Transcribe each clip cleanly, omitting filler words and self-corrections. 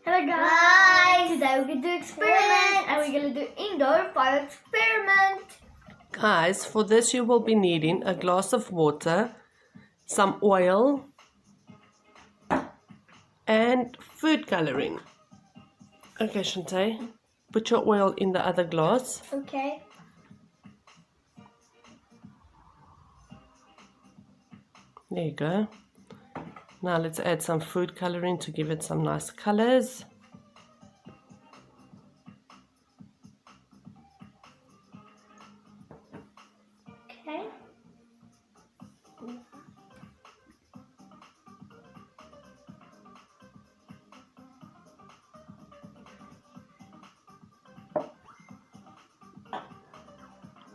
Hello guys! Today we're going to do experiment and we're going to do indoor fire experiment. Guys, for this you will be needing a glass of water, some oil and food coloring. Okay, Shantae, put your oil in the other glass. Okay. There you go. Now let's add some food coloring to give it some nice colors. Okay.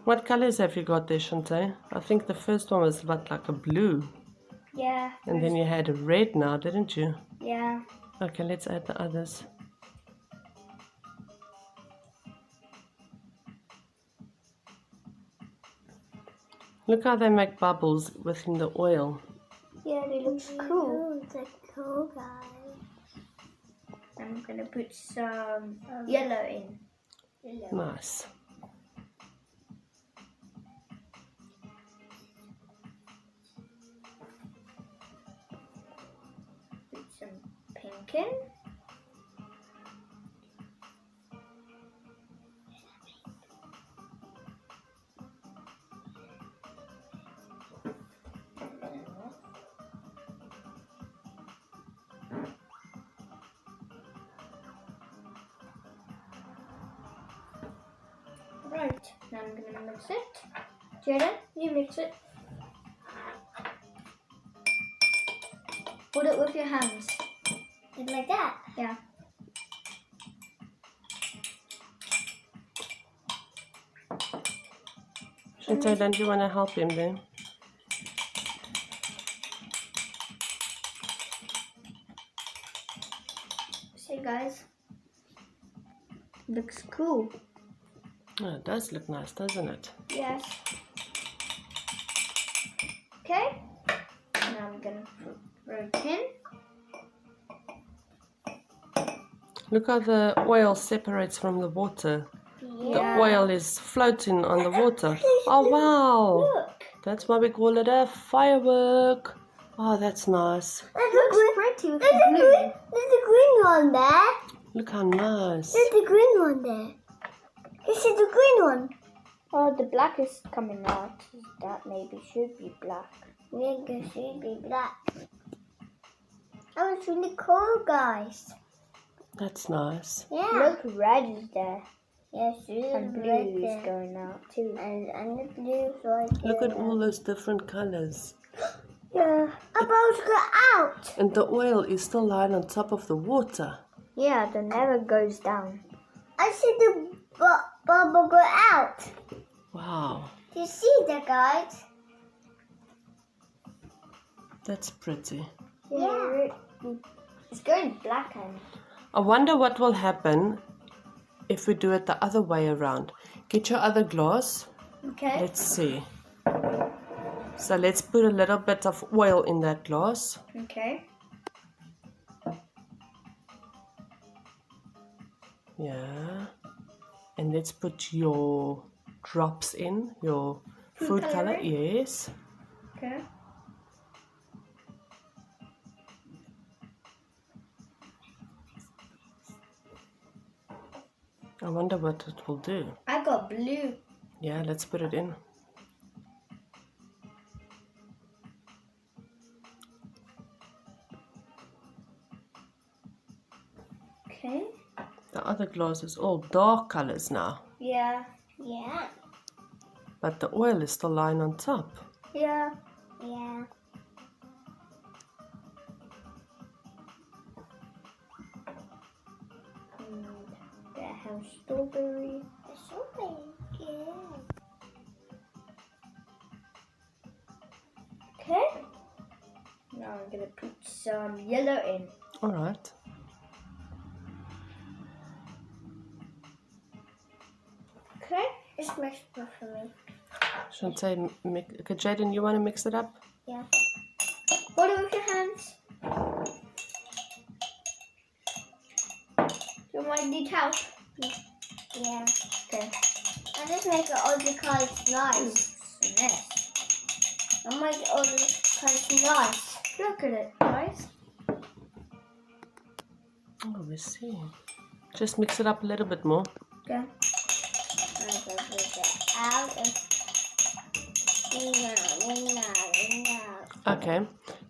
What colors have you got there, Shantae? I think the first one was like a blue. Yeah. And then you had a red now, didn't you? Yeah. Okay, let's add the others. Look how they make bubbles within the oil. Yeah, they look cool. It's a cool guy. I'm going to put some yellow in. Nice. Put some pink in. Right, now I'm going to mix it. Jaden, you mix it. Hold it with your hands. It's like that. Yeah. Shantae, don't you want to help him then? See guys, looks cool. Oh, it does look nice, doesn't it? Yes. Okay. Now I'm gonna throw it in. Look how the oil separates from the water. Yeah. The oil is floating on the water. Oh wow! Look. That's why we call it a firework. Oh, that's nice. Looks pretty with the blue. There's a green one there. Look how nice. There's a green one there. This is the green one. Oh, the black is coming out. That maybe should be black. Maybe it should be black. Oh, it's really cool, guys. That's nice. Yeah. Look, red is there. Yes, really And blue is going out too. And the blue right Look there. at all those different colors. Yeah. About to go out. And the oil is still lying on top of the water. Yeah, that never goes down. I see the bubble go out. Wow, Do you see that, guys? that's pretty. Yeah. It's going black and I wonder what will happen if we do it the other way around. Get your other glass. okay. Let's see. So let's put a little bit of oil in that glass. Okay. Yeah. And let's put your drops in, your food color. coloring? Yes. Okay. I wonder what it will do. I got blue. Yeah, let's put it in. Okay. The other glass is all dark colors now, Yeah. Yeah. but the oil is still lying on top. Yeah. Yeah. And that has strawberry. It's so big. Yeah. Okay. Now I'm gonna put some yellow in. All right. Okay. It's much more for me. Shantae, okay, Jaden, you want to mix it up? Yeah. Hold it with your hands. You might need help. Yeah. Okay. I just make all the colors nice. Yes. I make all the colors nice. Look at it, guys. Oh, we see. Just mix it up a little bit more. Okay. I'm going to put it out and Okay,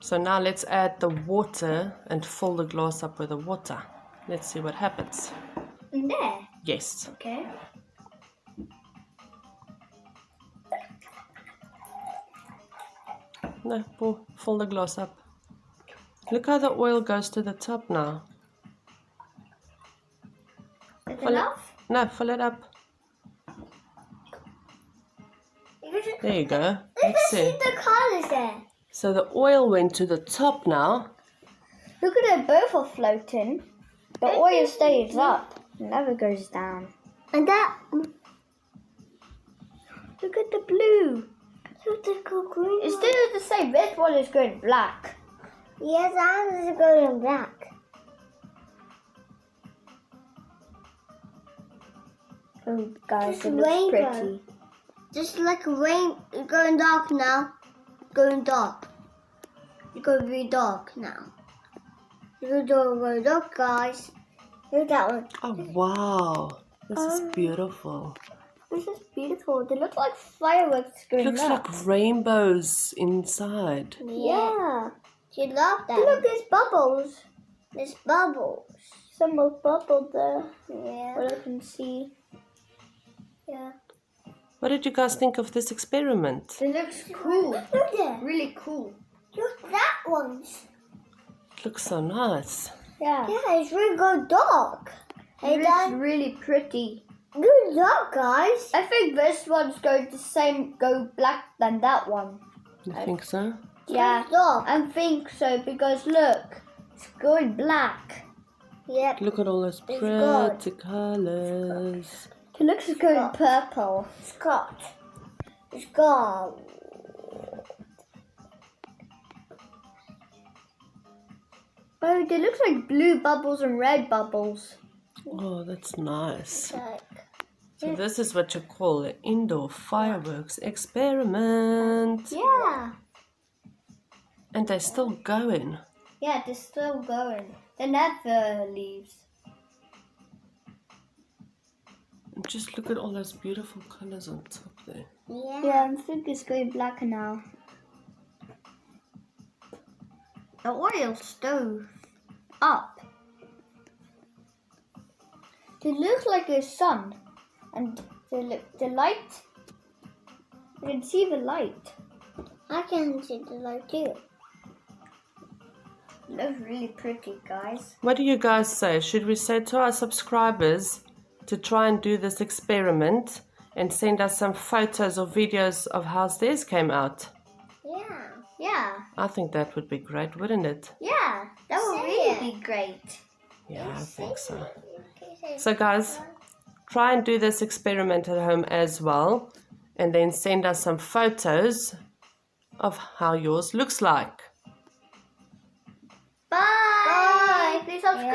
so now let's add the water and fill the glass up with the water. Let's see what happens. In there. Yes. Okay. No, fill the glass up. Look how the oil goes to the top now. Is it Fill it. enough? No, fill it up. There you go. Let's Let's see see. the colors there. So the oil went to the top now. Look at it, both are floating. The oil stays up. It never goes down. And that. Look at the blue. Look at the green. It's still the same. This one is going black. Yes, ours is going black. Oh, guys, It's it looks rainbow. pretty. Just like rain, it's going dark now. Going dark. It's going to be dark now. It's going dark, guys. Look at that one. Oh, wow. This is beautiful. This is beautiful. They look like fireworks going Looks up. like rainbows inside. Yeah. She loved that. Look, there's bubbles. There's bubbles. Some more bubbles there. Yeah. What I can see. Yeah. What did you guys think of this experiment? It looks cool. Look there. Really cool. Look that one. It looks so nice. Yeah. Yeah, it's really go dark. Hey, It looks Dad. really pretty. Good job, guys. I think this one's going to go black than that one. You think so? Yeah, Dark. I think so because look, it's going black. Yep. Look at all those It's good. pretty colors. It looks like going purple. Scott. Scott. Oh, they look like blue bubbles and red bubbles. Oh, that's nice. Like, So this is what you call an indoor fireworks experiment. Yeah. And they're still going. Yeah, they're still going. They never leaves. And just look at all those beautiful colors on top there. yeah. Yeah, I think it's going black now. The oil stove up. It looks like a sun, and the light. You can see the light. I can see the light too. It looks really pretty, guys. What do you guys say? Should we say to our subscribers to try and do this experiment and send us some photos or videos of how theirs came out? Yeah. Yeah, I think that would be great, wouldn't it? yeah, that would Say really it. be great. Yeah, I think so. Okay, So guys, try and do this experiment at home as well, and then send us some photos of how yours looks like. Bye. Please subscribe.